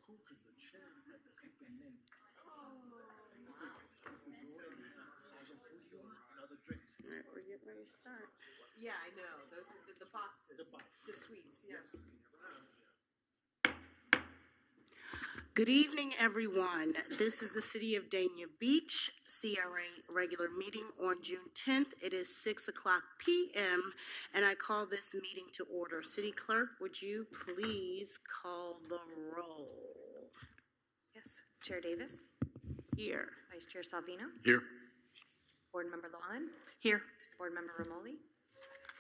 All right, we're getting ready to start. Yeah, I know. Those are the boxes. The sweets, yes. Good evening, everyone. This is the City of Dania Beach CRA regular meeting on June 10th. It is 6:00 p.m. and I call this meeting to order. City Clerk, would you please call the roll? Yes. Chair Davis. Here. Vice Chair Salvino. Here. Board Member Llewellyn. Here. Board Member Ramoli.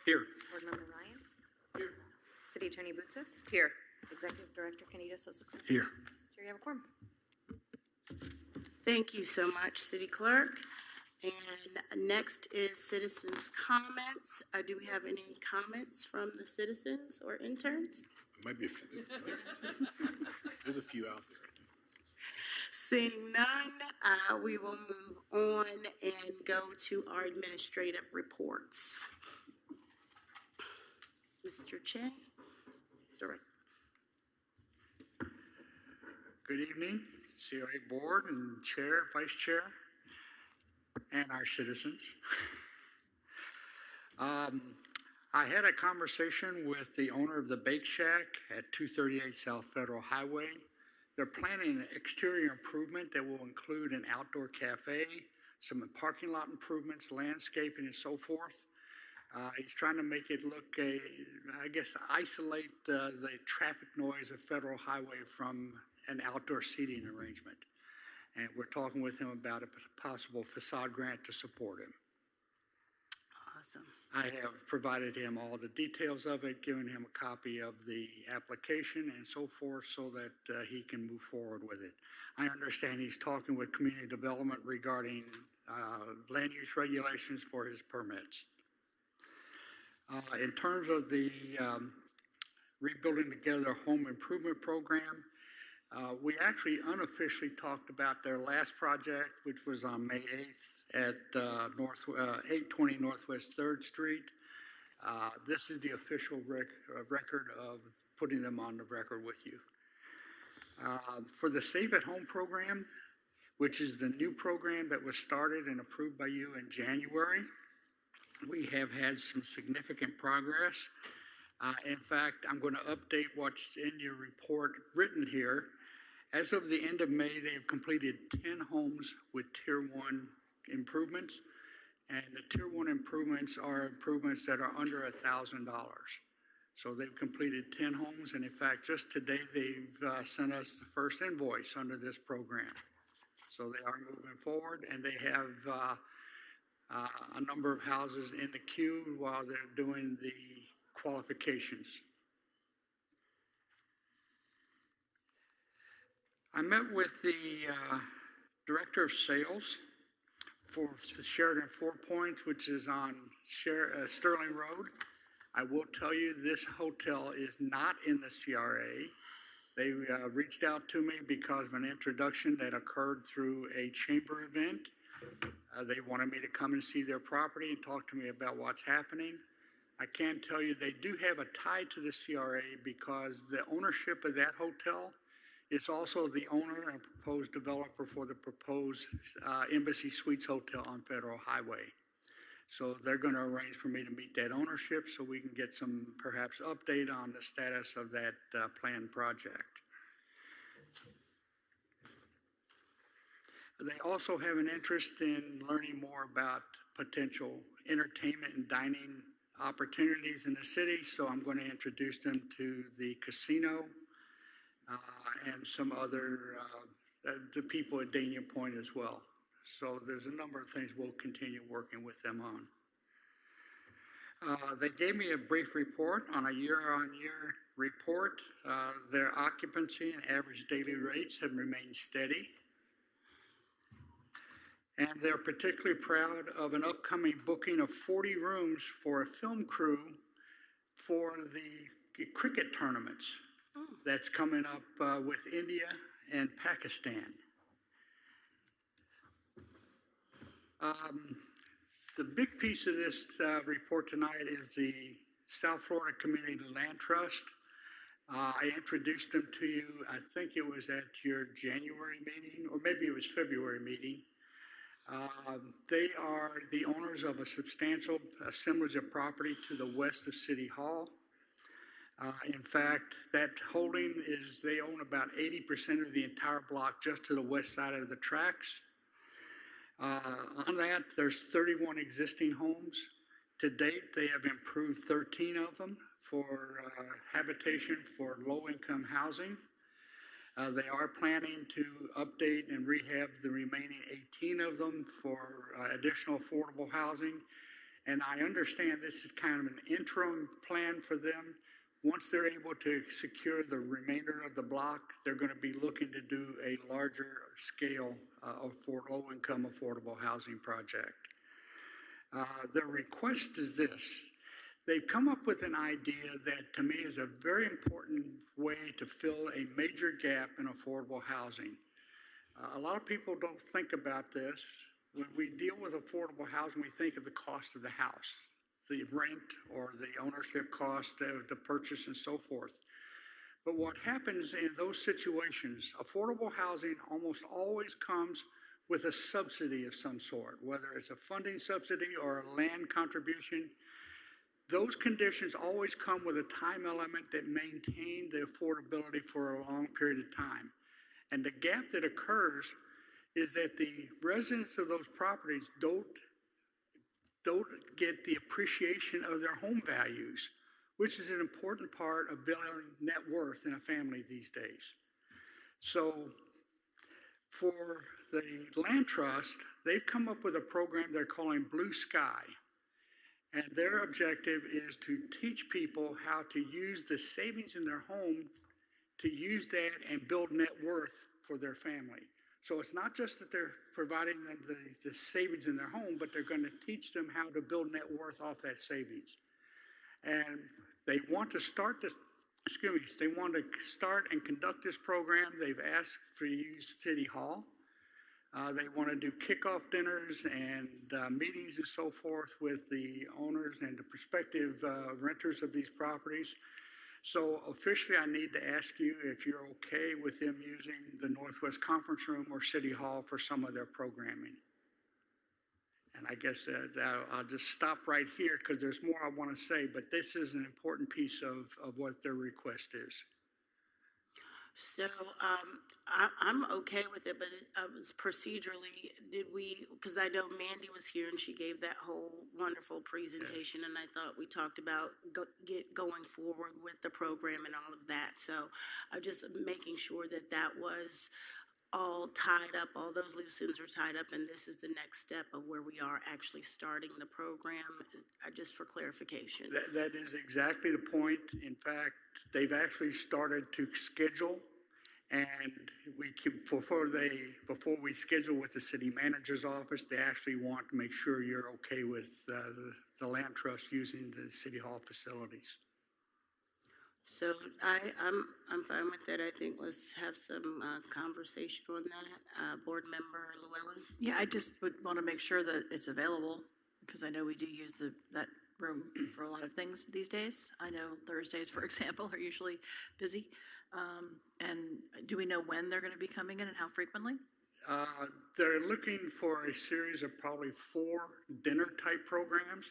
Here. Board Member Ryan. Here. City Attorney Bootsas. Here. Executive Director Candido Sosa Cruz. Here. Chair, you have a quorum. Thank you so much, City Clerk. And next is citizens' comments. Do we have any comments from the citizens or interns? It might be a few. There's a few out there. Seeing none, we will move on and go to our administrative reports. Mr. Chen, Director. Good evening, CRA Board and Chair, Vice Chair, and our citizens. I had a conversation with the owner of the Bake Shack at 238 South Federal Highway. They're planning an exterior improvement that will include an outdoor cafe, some parking lot improvements, landscaping, and so forth. He's trying to make it look, isolate the traffic noise of Federal Highway from an outdoor seating arrangement. And we're talking with him about a possible facade grant to support him. Awesome. I have provided him all the details of it, given him a copy of the application and so forth so that he can move forward with it. I understand he's talking with community development regarding land use regulations for his permits. In terms of the Rebuilding Together Home Improvement Program, we actually unofficially talked about their last project, which was on May 8th at 820 Northwest 3rd Street. This is the official record of putting them on the record with you. For the Save at Home program, which is the new program that was started and approved by you in January, we have had some significant progress. In fact, I'm going to update what's in your report written here. As of the end of May, they have completed 10 homes with Tier 1 improvements. And the Tier 1 improvements are improvements that are under $1,000. So they've completed 10 homes. And in fact, just today, they've sent us the first invoice under this program. So they are moving forward, and they have a number of houses in the queue while they're doing the qualifications. I met with the Director of Sales for Sheridan 4 Points, which is on Sterling Road. I will tell you this hotel is not in the CRA. They reached out to me because of an introduction that occurred through a chamber event. They wanted me to come and see their property and talk to me about what's happening. I can tell you they do have a tie to the CRA because the ownership of that hotel is also the owner and proposed developer for the proposed Embassy Suites Hotel on Federal Highway. So they're going to arrange for me to meet that ownership so we can get some perhaps update on the status of that planned project. They also have an interest in learning more about potential entertainment and dining opportunities in the city, so I'm going to introduce them to the casino and some other, the people at Dania Point as well. So there's a number of things we'll continue working with them on. They gave me a brief report on a year-on-year report. Their occupancy and average daily rates have remained steady. And they're particularly proud of an upcoming booking of 40 rooms for a film crew for the cricket tournaments that's coming up with India and Pakistan. The big piece of this report tonight is the South Florida Community Land Trust. I introduced them to you, I think it was at your January meeting, or maybe it was February meeting. They are the owners of a substantial assemblage of property to the west of City Hall. In fact, that holding is, they own about 80% of the entire block just to the west side of the tracks. On that, there's 31 existing homes. To date, they have improved 13 of them for habitation for low-income housing. They are planning to update and rehab the remaining 18 of them for additional affordable housing. And I understand this is kind of an interim plan for them. Once they're able to secure the remainder of the block, they're going to be looking to do a larger scale for low-income affordable housing project. Their request is this. They've come up with an idea that to me is a very important way to fill a major gap in affordable housing. A lot of people don't think about this. When we deal with affordable housing, we think of the cost of the house, the rent or the ownership cost of the purchase and so forth. But what happens in those situations, affordable housing almost always comes with a subsidy of some sort, whether it's a funding subsidy or a land contribution. Those conditions always come with a time element that maintain the affordability for a long period of time. And the gap that occurs is that the residents of those properties don't get the appreciation of their home values, which is an important part of building net worth in a family these days. So for the land trust, they've come up with a program they're calling Blue Sky. And their objective is to teach people how to use the savings in their home to use that and build net worth for their family. So it's not just that they're providing them the savings in their home, but they're going to teach them how to build net worth off that savings. And they want to start this, they want to start and conduct this program. They've asked for use City Hall. They want to do kickoff dinners and meetings and so forth with the owners and the prospective renters of these properties. So officially, I need to ask you if you're okay with them using the Northwest Conference Room or City Hall for some of their programming. And I guess I'll just stop right here because there's more I want to say, but this is an important piece of what their request is. So I'm okay with it, but was procedurally, did we, because I know Mandy was here and she gave that whole wonderful presentation, and I thought we talked about going forward with the program and all of that. So I'm just making sure that that was all tied up, all those loose ends are tied up, and this is the next step of where we are actually starting the program, just for clarification. That is exactly the point. In fact, they've actually started to schedule, and before we schedule with the city manager's office, they actually want to make sure you're okay with the land trust using the City Hall facilities. So I'm fine with that. I think let's have some conversation on that. Board Member Llewellyn? Yeah, I just would want to make sure that it's available because I know we do use that room for a lot of things these days. I know Thursdays, for example, are usually busy. And do we know when they're going to be coming in and how frequently? They're looking for a series of probably 4 dinner type programs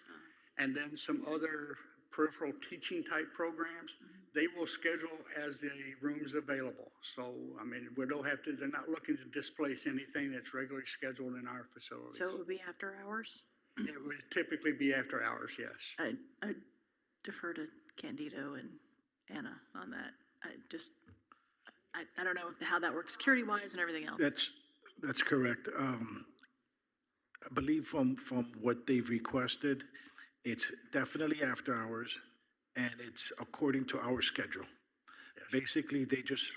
and then some other peripheral teaching type programs. They will schedule as the room's available. So, I mean, they're not looking to displace anything that's regularly scheduled in our facilities. So it would be after hours? It would typically be after hours, yes. I defer to Candido and Anna on that. I don't know how that works security-wise and everything else. That's correct. I believe from what they've requested, it's definitely after hours, and it's according to our schedule. Yes. Basically, they just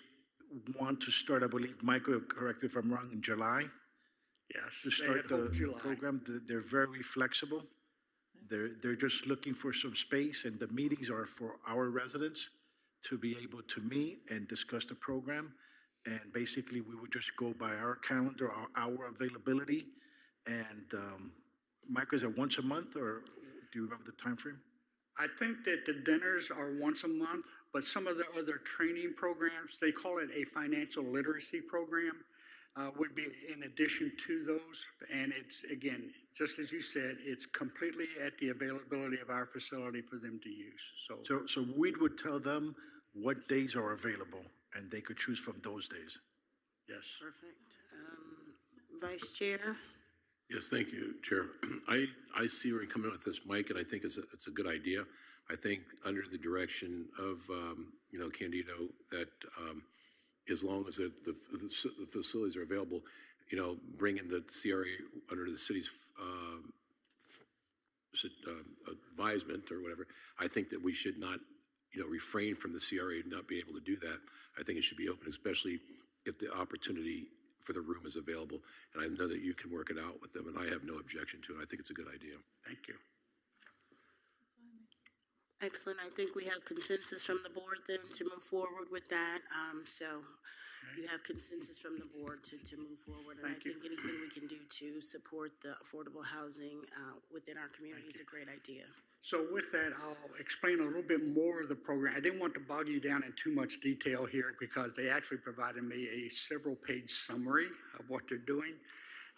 want to start, I believe, Michael, correct me if I'm wrong, in July. Yes, to start the program. They're very flexible. They're just looking for some space, and the meetings are for our residents to be able to meet and discuss the program. And basically, we would just go by our calendar, our availability. And Michael, is it once a month, or do you remember the time frame? I think that the dinners are once a month, but some of the other training programs, they call it a financial literacy program, would be in addition to those. And it's, again, just as you said, it's completely at the availability of our facility for them to use. So we would tell them what days are available, and they could choose from those days. Yes. Perfect. Vice Chair? Yes, thank you, Chair. I see where you're coming with this, Mike, and I think it's a good idea. I think under the direction of, Candido, that as long as the facilities are available, bringing the CRA under the city's advisement or whatever, I think that we should not, refrain from the CRA not being able to do that. I think it should be open, especially if the opportunity for the room is available. And I know that you can work it out with them, and I have no objection to it. I think it's a good idea. Thank you. Excellent. I think we have consensus from the board then to move forward with that. So you have consensus from the board to move forward. And I Thank you. think anything we can do to support the affordable housing within our community is a great idea. So with that, I'll explain a little bit more of the program. I didn't want to bog you down in too much detail here because they actually provided me a several-page summary of what they're doing.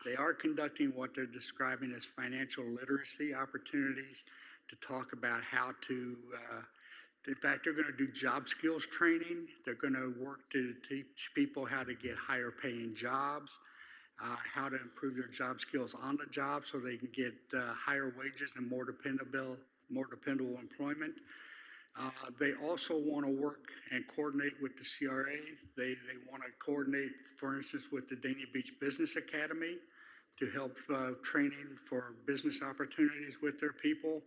They are conducting what they're describing as financial literacy opportunities to talk about how to, in fact, they're going to do job skills training. They're going to work to teach people how to get higher paying jobs, how to improve their job skills on the job so they can get higher wages and more dependable employment. They also want to work and coordinate with the CRA. They want to coordinate, for instance, with the Dania Beach Business Academy to help training for business opportunities with their people.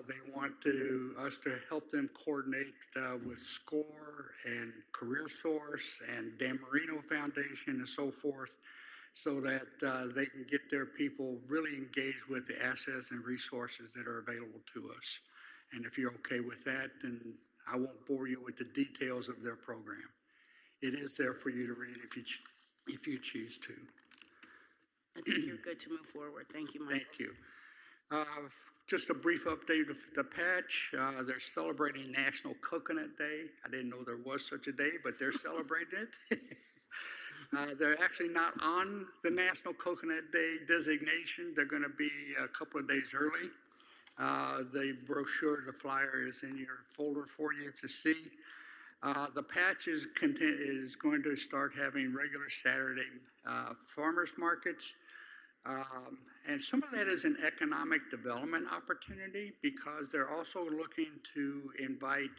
They want us to help them coordinate with SCORE and CareerSource and Dan Marino Foundation and so forth, so that they can get their people really engaged with the assets and resources that are available to us. And if you're okay with that, then I won't bore you with the details of their program. It is there for you to read if you choose to. I think you're good to move forward. Thank you, Mike. Thank you. Just a brief update of the patch. They're celebrating National Coconut Day. I didn't know there was such a day, but they're celebrating it. They're actually not on the National Coconut Day designation. They're going to be a couple of days early. The brochure, the flyer is in your folder for you to see. The patch is going to start having regular Saturday farmers markets. And some of that is an economic development opportunity because they're also looking to invite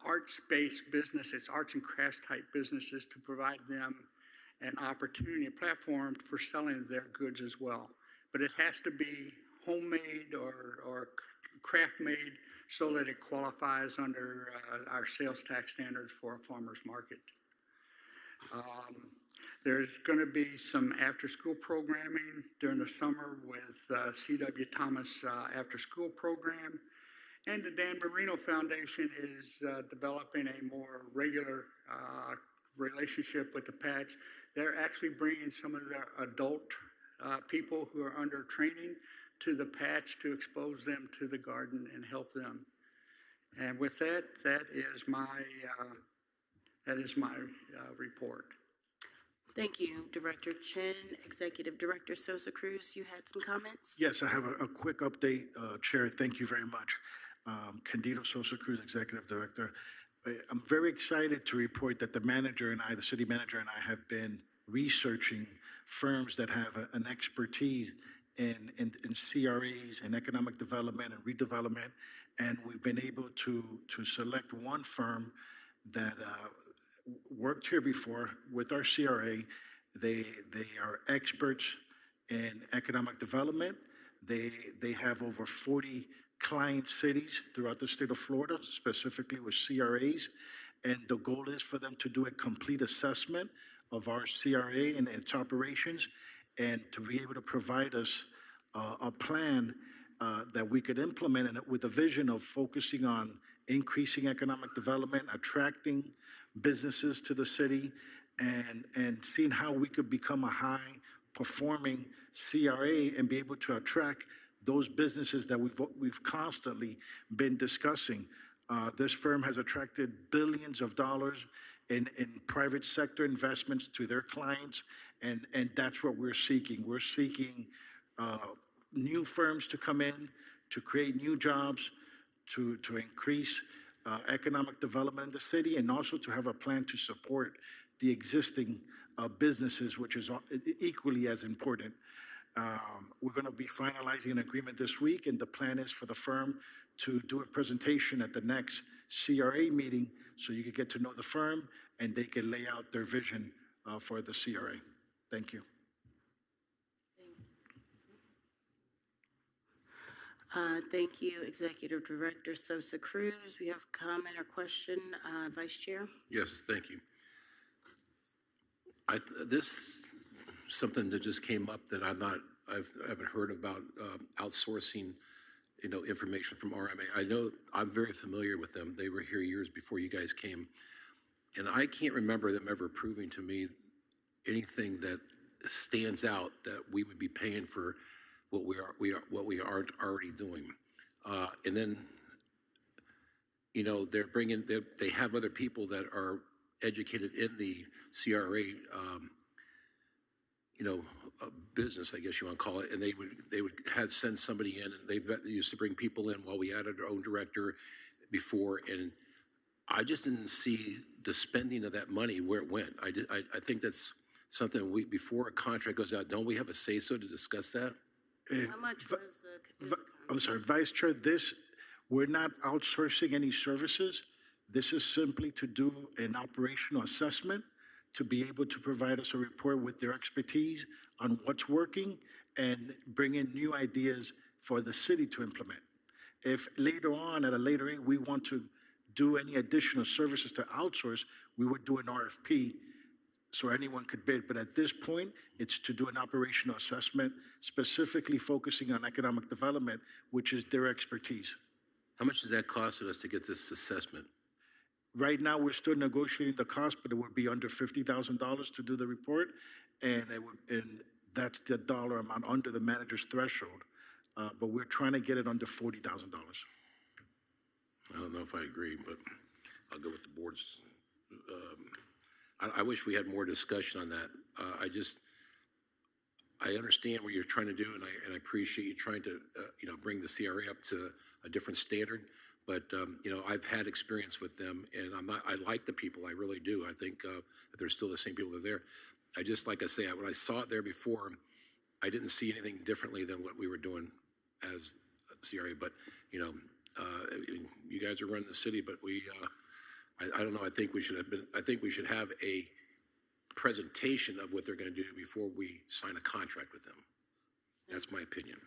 arts-based businesses, arts and crafts type businesses, to provide them an opportunity, a platform for selling their goods as well. But it has to be homemade or craft made so that it qualifies under our sales tax standards for a farmer's market. There's going to be some after-school programming during the summer with C.W. Thomas after-school program. And the Dan Marino Foundation is developing a more regular relationship with the patch. They're actually bringing some of their adult people who are under training to the patch to expose them to the garden and help them. And with that, that is my report. Thank you, Director Chin. Executive Director Sosa Cruz, you had some comments? Yes, I have a quick update, Chair. Thank you very much. Candido Sosa Cruz, Executive Director. I'm very excited to report that the manager and I, the city manager and I, have been researching firms that have an expertise in CRAs and economic development and redevelopment, and we've been able to select one firm that worked here before with our CRA. They are experts in economic development. They have over 40 client cities throughout the state of Florida, specifically with CRAs, and the goal is for them to do a complete assessment of our CRA and its operations, and to be able to provide us a plan that we could implement in it with a vision of focusing on increasing economic development, attracting businesses to the city, and seeing how we could become a high-performing CRA and be able to attract those businesses that we've constantly been discussing. This firm has attracted billions of dollars in private sector investments to their clients, and that's what we're seeking. We're seeking new firms to come in, to create new jobs, to increase economic development in the city, and also to have a plan to support the existing businesses, which is equally as important. We're going to be finalizing an agreement this week, and the plan is for the firm to do a presentation at the next CRA meeting so you can get to know the firm and they can lay out their vision for the CRA. Thank you. Thank you, Executive Director Sosa Cruz. We have comment or question, Vice Chair? Yes, thank you. This something that just came up that I haven't heard about, outsourcing, information from RMA. I know I'm very familiar with them. They were here years before you guys came, and I can't remember them ever proving to me anything that stands out that we would be paying for what we aren't already doing. And then, they have other people that are educated in the CRA, business, I guess you want to call it, and they would send somebody in, and they used to bring people in while we had our own director before, and I just didn't see the spending of that money where it went. I think that's something before a contract goes out, don't we have a say-so to discuss that? How much was the? I'm sorry, Vice Chair, we're not outsourcing any services. This is simply to do an operational assessment to be able to provide us a report with their expertise on what's working and bring in new ideas for the city to implement. If later on, at a later date, we want to do any additional services to outsource, we would do an RFP so anyone could bid. But at this point, it's to do an operational assessment, specifically focusing on economic development, which is their expertise. How much does that cost us to get this assessment? Right now, we're still negotiating the cost, but it would be under $50,000 to do the report, and that's the dollar amount under the manager's threshold. But we're trying to get it under $40,000. I don't know if I agree, but I'll go with the board's. I wish we had more discussion on that. I understand what you're trying to do, and I appreciate you trying to, bring the CRA up to a different standard. But, I've had experience with them, and I like the people, I really do. I think that they're still the same people that are there. Like I say, when I saw it there before, I didn't see anything differently than what we were doing as CRA. But, you guys are running the city, but I don't know, I think we should have a presentation of what they're going to do before we sign a contract with them. That's my opinion.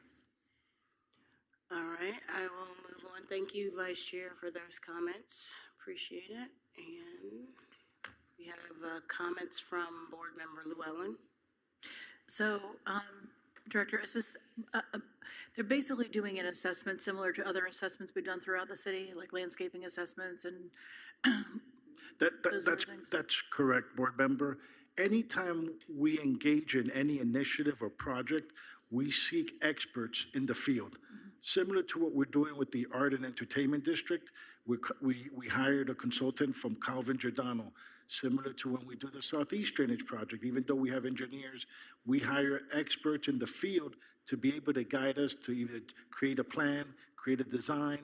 All right, I will move on. Thank you, Vice Chair, for those comments. Appreciate it. And we have comments from Board Member Llewellyn. So, Director, is this, they're basically doing an assessment similar to other assessments we've done throughout the city, like landscaping assessments and That's correct, Board Member. Anytime we engage in any initiative or project, we seek experts in the field. Mm-hmm. Similar to what we're doing with the Art and Entertainment District, we hired a consultant from Calvin Giordano. Similar to when we do the Southeast Drainage Project, even though we have engineers, we hire experts in the field to be able to guide us to either create a plan, create a design,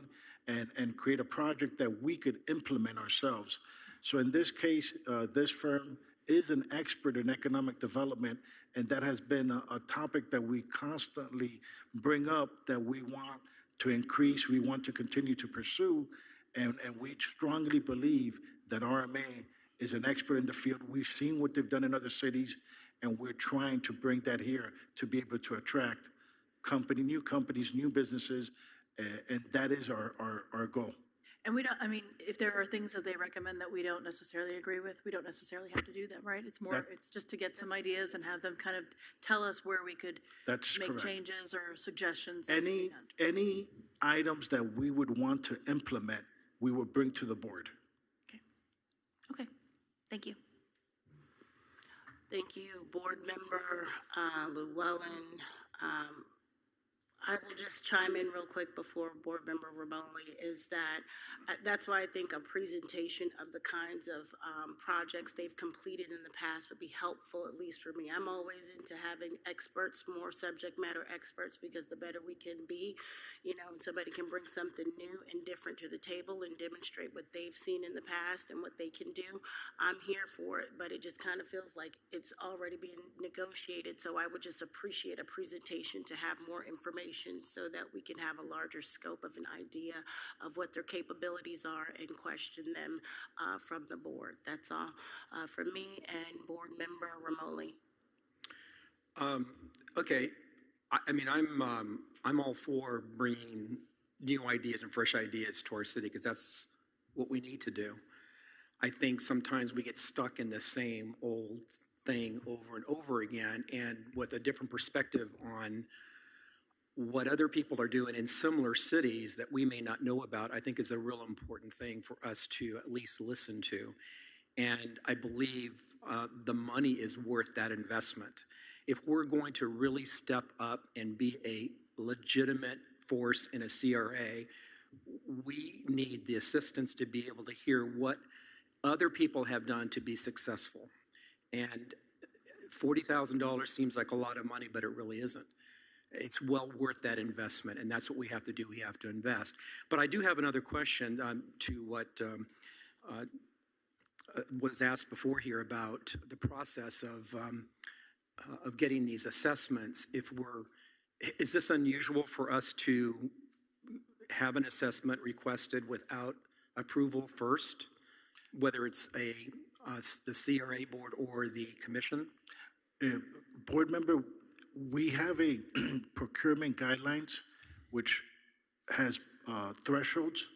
and create a project that we could implement ourselves. So in this case, this firm is an expert in economic development, and that has been a topic that we constantly bring up that we want to increase, we want to continue to pursue, and we strongly believe that RMA is an expert in the field. We've seen what they've done in other cities, and we're trying to bring that here to be able to attract new companies, new businesses, and that is our goal. And if there are things that they recommend that we don't necessarily agree with, we don't necessarily have to do them, right? It's just to get some ideas and have them kind of tell us where we could make correct. Changes or suggestions. Any items that we would want to implement, we will bring to the board. Okay. Thank you. Thank you, Board Member Llewellyn. I will just chime in real quick before Board Member Ramoli, is that that's why I think a presentation of the kinds of projects they've completed in the past would be helpful, at least for me. I'm always into having experts, more subject matter experts, because the better we can be, and somebody can bring something new and different to the table and demonstrate what they've seen in the past and what they can do. I'm here for it, but it just kind of feels like it's already being negotiated. So I would just appreciate a presentation to have more information so that we can have a larger scope of an idea of what their capabilities are and question them from the board. That's all from me and Board Member Ramoli. Okay, I mean, I'm all for bringing new ideas and fresh ideas to our city because that's what we need to do. I think sometimes we get stuck in the same old thing over and over again, and with a different perspective on what other people are doing in similar cities that we may not know about, I think is a real important thing for us to at least listen to. And I believe the money is worth that investment. If we're going to really step up and be a legitimate force in a CRA, we need the assistance to be able to hear what other people have done to be successful. And $40,000 seems like a lot of money, but it really isn't. It's well worth that investment, and that's what we have to do. We have to invest. But I do have another question to what was asked before here about the process of getting these assessments. Is this unusual for us to have an assessment requested without approval first, whether it's the CRA board or the commission? Board member, we have a procurement guidelines which has thresholds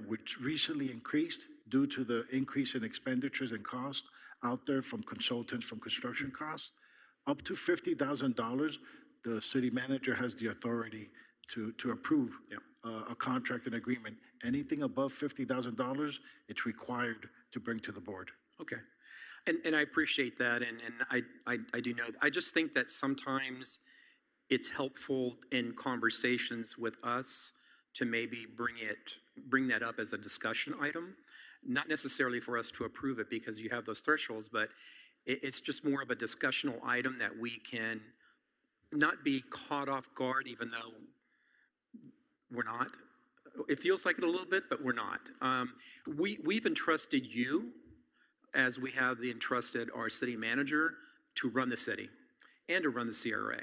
which recently increased due to the increase in expenditures and costs out there from consultants, from construction costs. Up to $50,000, the city manager has the authority to approve a contract and agreement. Anything above $50,000, it's required to bring to the board. Okay. And I appreciate that, and I do know. I just think that sometimes it's helpful in conversations with us to maybe bring that up as a discussion item, not necessarily for us to approve it because you have those thresholds, but it's just more of a discussional item that we can not be caught off guard, even though we're not. It feels like it a little bit, but we're not. We've entrusted you, as we have entrusted our city manager, to run the city and to run the CRA.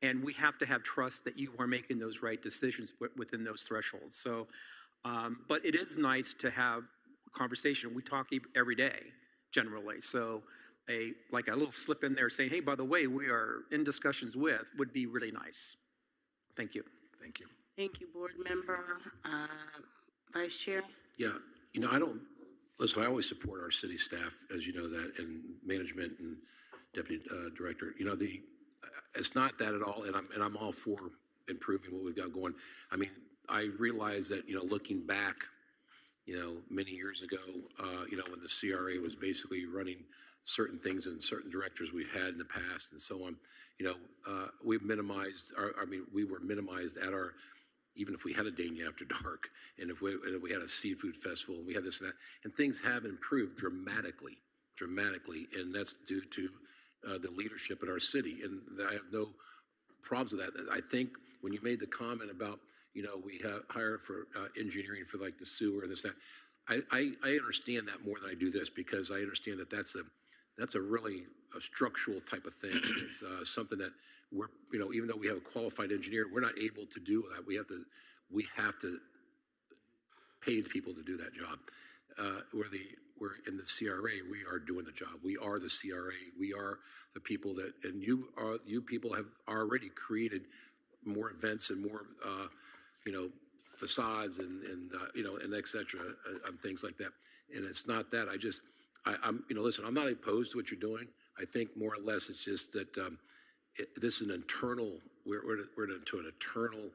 And we have to have trust that you are making those right decisions within those thresholds. So, but it is nice to have conversation. We talk every day, generally. So like a little slip in there saying, hey, by the way, we are in discussions with, would be really nice. Thank you. Thank you. Thank you, Board Member. Vice Chair? Yeah, listen, I always support our city staff, as you know that, and management and deputy director. It's not that at all, and I'm all for improving what we've got going. I mean, I realize that, looking back, many years ago, when the CRA was basically running certain things and certain directors we had in the past and so on, we've minimized we were minimized at our, even if we had a Dania After Dark, and if we had a seafood festival, and we had this and that, and things have improved dramatically, and that's due to the leadership in our city, and I have no problems with that. I think when you made the comment about, we have hired for engineering for like the sewer and this, that, I understand that more than I do this, because I understand that that's a really a structural type of thing. It's something that we're, even though we have a qualified engineer, we're not able to do that. We have to pay people to do that job. We're in the CRA, we are doing the job. We are the CRA. We are the people that, and you people have already created more events and more, facades and et cetera, and things like that. And it's not that. I'm listen, I'm not opposed to what you're doing. I think more or less it's just that this is an internal, we're into an internal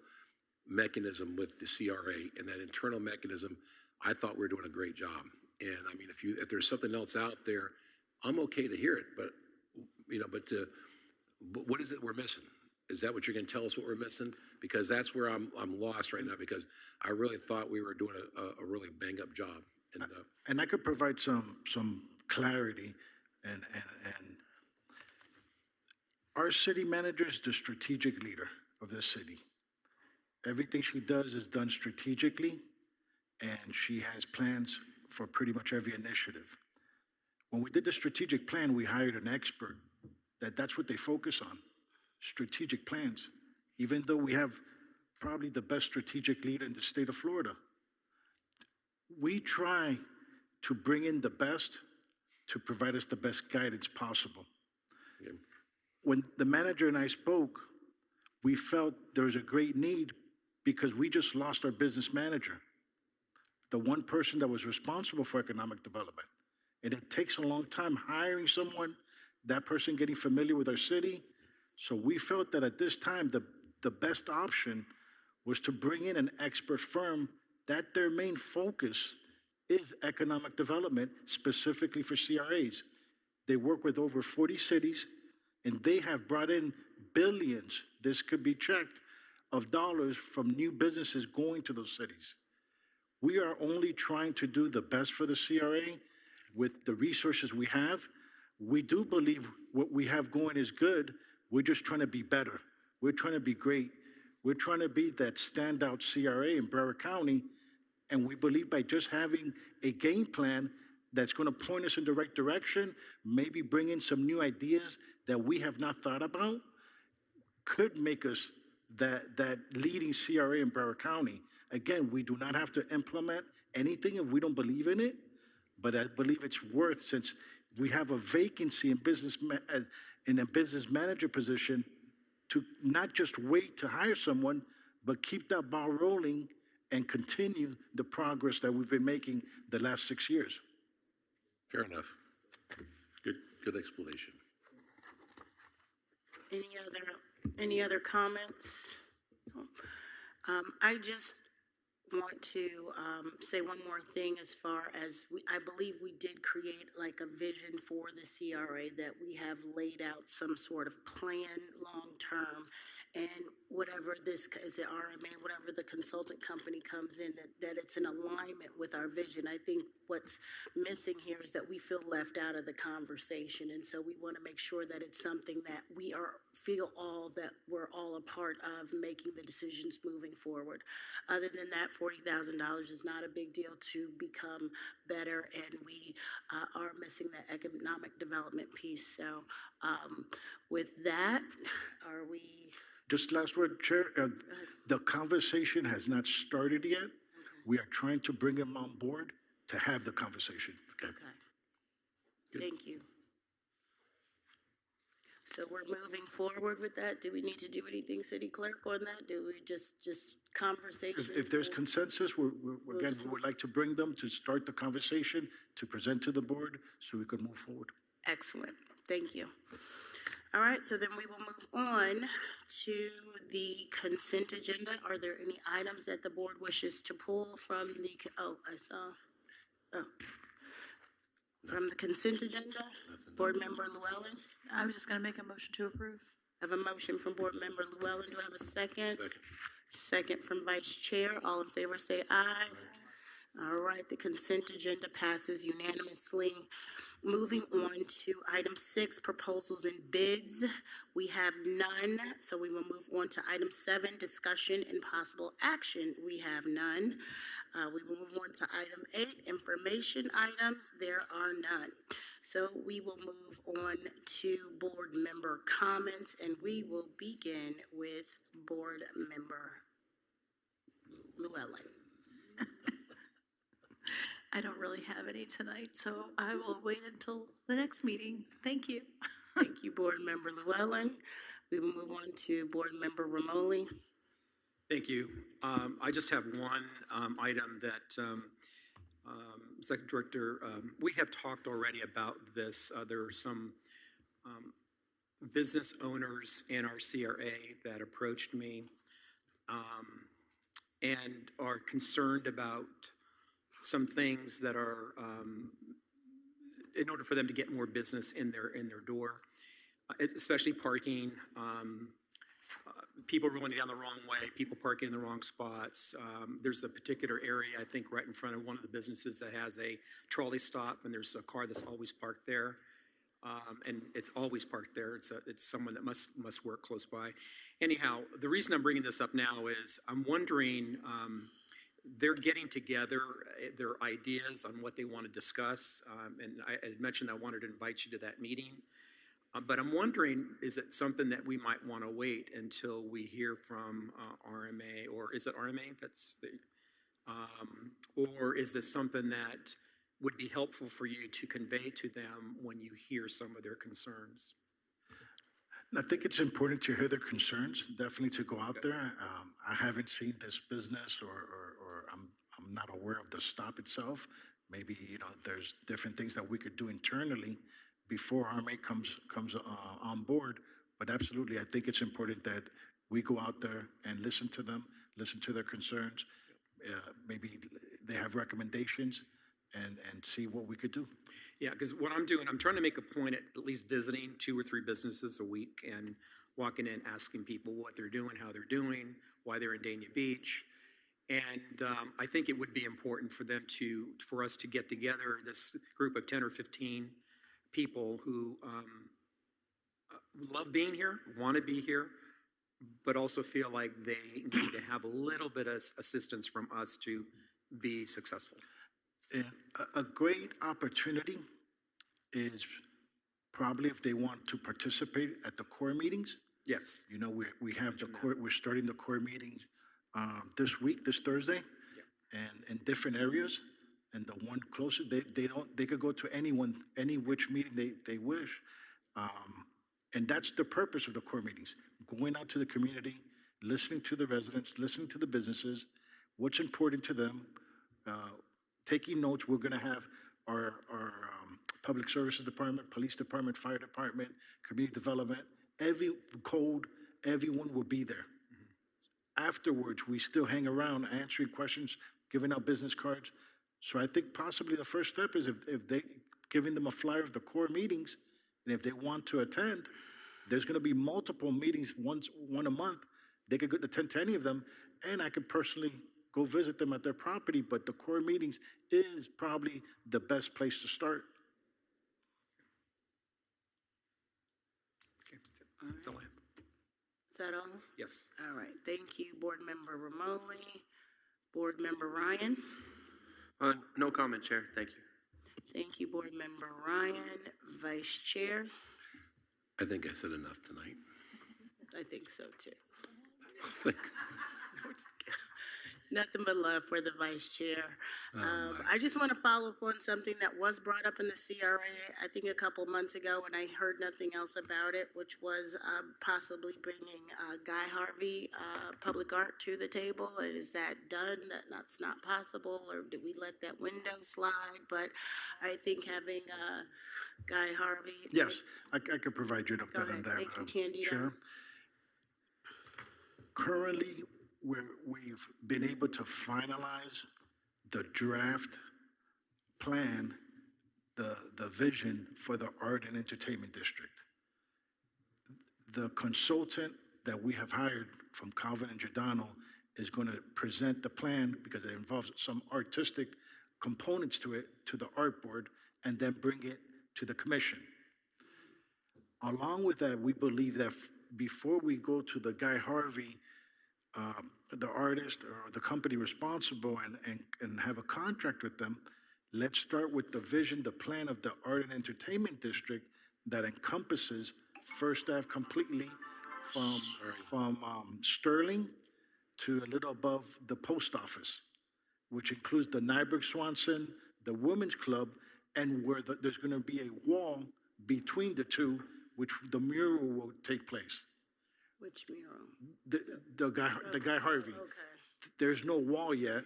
mechanism with the CRA, and that internal mechanism, I thought we were doing a great job. And I mean, if there's something else out there, I'm okay to hear it, but what is it we're missing? Is that what you're going to tell us what we're missing? Because that's where I'm lost right now, because I really thought we were doing a really bang up job. And I could provide some clarity, and our city manager is the strategic leader of this city. Everything she does is done strategically, and she has plans for pretty much every initiative. When we did the strategic plan, we hired an expert that's what they focus on, strategic plans, even though we have probably the best strategic leader in the state of Florida. We try to bring in the best to provide us the best guidance possible. Yeah. When the manager and I spoke, we felt there was a great need because we just lost our business manager, the one person that was responsible for economic development. And it takes a long time hiring someone, that person getting familiar with our city. So we felt that at this time, the best option was to bring in an expert firm that their main focus is economic development, specifically for CRAs. They work with over 40 cities, and they have brought in billions, this could be checked, of dollars from new businesses going to those cities. We are only trying to do the best for the CRA with the resources we have. We do believe what we have going is good. We're just trying to be better. We're trying to be great. We're trying to be that standout CRA in Broward County. And we believe by just having a game plan that's going to point us in the right direction, maybe bring in some new ideas that we have not thought about, could make us that leading CRA in Broward County. Again, we do not have to implement anything if we don't believe in it, but I believe it's worth, since we have a vacancy in a business manager position, to not just wait to hire someone, but keep that ball rolling and continue the progress that we've been making the last 6 years. Fair enough. Good explanation. Any other comments? I just want to say one more thing as far as I believe we did create like a vision for the CRA, that we have laid out some sort of plan long-term, and whatever this, is it RMA, whatever the consultant company comes in, that it's in alignment with our vision. I think what's missing here is that we feel left out of the conversation, and so we want to make sure that it's something that we're all a part of making the decisions moving forward. Other than that, $40,000 is not a big deal to become better, and we are missing the economic development piece. So with that, are we? Just last word, Chair. The conversation has not started yet. Okay. We are trying to bring him on board to have the conversation. Okay. Thank you. So we're moving forward with that. Do we need to do anything, City Clerk, on that? Do we just conversation? If there's consensus, we would like to bring them to start the conversation, to present to the board, so we can move forward. Excellent. Thank you. All right, so then we will move on to the consent agenda. Are there any items that the board wishes to pull from the, from the consent agenda? Board Member Llewellyn? I was just going to make a motion to approve. I have a motion from Board Member Llewellyn. Do I have a second? Second from Vice Chair. All in favor say aye. All right, the consent agenda passes unanimously. Moving on to item 6, proposals and bids. We have none, so we will move on to item 7, discussion and possible action. We have none. We will move on to item 8, information items. There are none. So we will move on to board member comments, and we will begin with Board Member Llewellyn. I don't really have any tonight, so I will wait until the next meeting. Thank you. Thank you, Board Member Llewellyn. We will move on to Board Member Ramoli. Thank you. I just have one item that, Executive Director, we have talked already about this. There are some business owners in our CRA that approached me and are concerned about some things that are, in order for them to get more business in their door, especially parking. people rolling down the wrong way, people parking in the wrong spots. There's a particular area, I think, right in front of one of the businesses that has a trolley stop, and there's a car that's always parked there. And it's always parked there. It's someone that must work close by. Anyhow, the reason I'm bringing this up now is I'm wondering, they're getting together their ideas on what they want to discuss. And I had mentioned I wanted to invite you to that meeting. But I'm wondering, is it something that we might want to wait until we hear from RMA, or is it RMA? Or is this something that would be helpful for you to convey to them when you hear some of their concerns? I think it's important to hear their concerns, definitely to go out there. I haven't seen this business or I'm not aware of the stop itself. Maybe, there's different things that we could do internally before RMA comes on board. But absolutely, I think it's important that we go out there and listen to them, listen to their concerns. Maybe they have recommendations and see what we could do. Yeah, because what I'm doing, I'm trying to make a point at least visiting 2 or 3 businesses a week and walking in, asking people what they're doing, how they're doing, why they're in Dania Beach. And I think it would be important for us to get together, this group of 10 or 15 people who love being here, want to be here, but also feel like they need to have a little bit of assistance from us to be successful. And a great opportunity is probably if they want to participate at the core meetings. Yes. We have the core, we're starting the core meetings this week, this Thursday, and in different areas. And the one closer, they could go to any which meeting they wish. And that's the purpose of the core meetings, going out to the community, listening to the residents, listening to the businesses, what's important to them, taking notes. We're going to have our public services department, police department, fire department, community development, every code, everyone will be there. Mm-hmm. Afterwards, we still hang around answering questions, giving out business cards. So I think possibly the first step is if they giving them a flyer of the core meetings, and if they want to attend, there's going to be multiple meetings, one a month. They could attend to any of them, and I could personally go visit them at their property. But the core meetings is probably the best place to start. Okay, that's all I have. Is that all? Yes. All right, thank you, Board Member Ramoli. Board Member Ryan. No comment, Chair. Thank you. Thank you, Board Member Ryan. Vice Chair. I think I said enough tonight. I think so too. Nothing but love for the Vice Chair. I just want to follow up on something that was brought up in the CRA, I think a couple months ago, and I heard nothing else about it, which was possibly bringing Guy Harvey Public Art to the table. Is that done? That's not possible, or did we let that window slide? But I think having Guy Harvey. Yes, I could provide you an update on that. Thank you, Candido. Chair. Currently, we've been able to finalize the draft plan, the vision for the Art and Entertainment District. The consultant that we have hired from Calvin and Giordano is going to present the plan because it involves some artistic components to it, to the art board, and then bring it to the commission. Along with that, we believe that before we go to the Guy Harvey, the artist or the company responsible and have a contract with them, let's start with the vision, the plan of the Art and Entertainment District that encompasses First Ave completely from Sterling to a little above the post office, which includes the Nyberg Swanson, the Women's Club, and where there's going to be a wall between the two, which the mural will take place. Which mural? The Guy Harvey. Okay. There's no wall yet.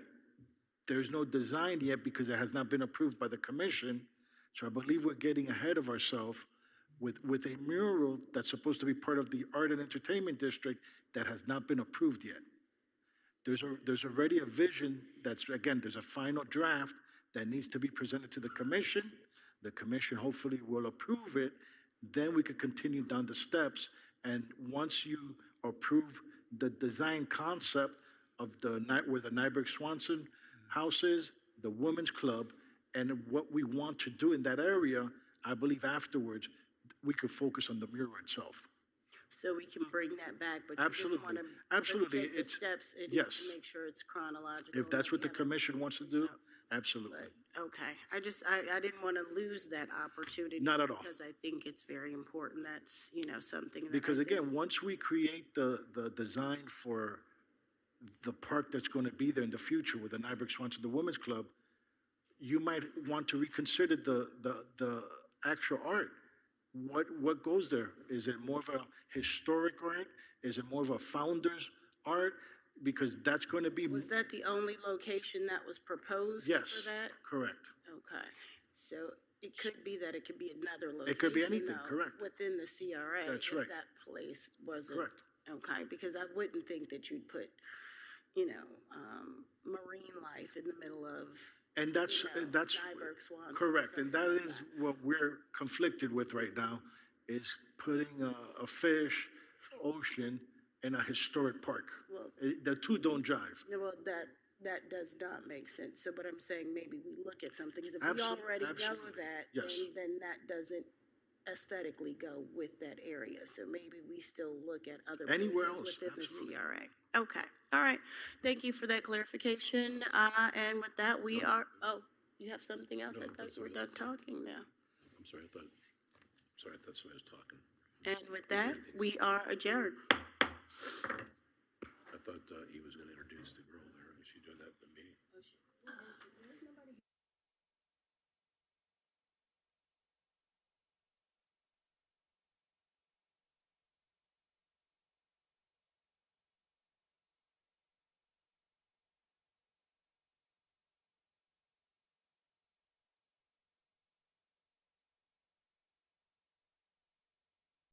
There's no design yet because it has not been approved by the commission. So I believe we're getting ahead of ourselves with a mural that's supposed to be part of the Art and Entertainment District that has not been approved yet. There's already a vision that's, again, there's a final draft that needs to be presented to the commission. The commission hopefully will approve it. Then we could continue down the steps. And once you approve the design concept of the night where the Nyberg Swanson house is, the women's club, and what we want to do in that area. I believe afterwards we could focus on the mural itself. So we can bring that back, but you just Absolutely. want to Absolutely. take the It's- steps and yes. make sure it's chronological. If that's what the and commission wants to do, So- absolutely. But, okay, I didn't want to lose that opportunity. Not at all. Because I think it's very important. That's, something that. Because I think- again, once we create the design for the park that's going to be there in the future with the Nyberg Swanson, the Women's Club, you might want to reconsider the actual art. What goes there? Is it more of a historic art? Is it more of a founder's art? Because that's going to be. Was that the only location that was proposed Yes, for that? correct. Okay, so it could be that it could be another location. It could be anything, though, correct. Within the CRA. That's if right. that place wasn't. Correct. Okay, because I wouldn't think that you'd put, marine life in the middle of. And that's Nyberg Swamp. correct. And that is what we're conflicted with right now, is putting a fish, ocean, in a historic park. Well- The two don't jive. No, well, that does not make sense. So, but I'm saying maybe we look at something, 'cause if we Absolutely, already know absolutely. that, Yes. then that doesn't aesthetically go with that area. So maybe we still look at other Anywhere places else, within absolutely. the CRA. Okay, all right. Thank you for that clarification. And with that, we are, you have something else? No, I that's thought you were all done right. talking now. I'm sorry, I thought somebody was talking. And with that, we are adjourned. I thought he was going to introduce the girl there. Was she doing that in the meeting?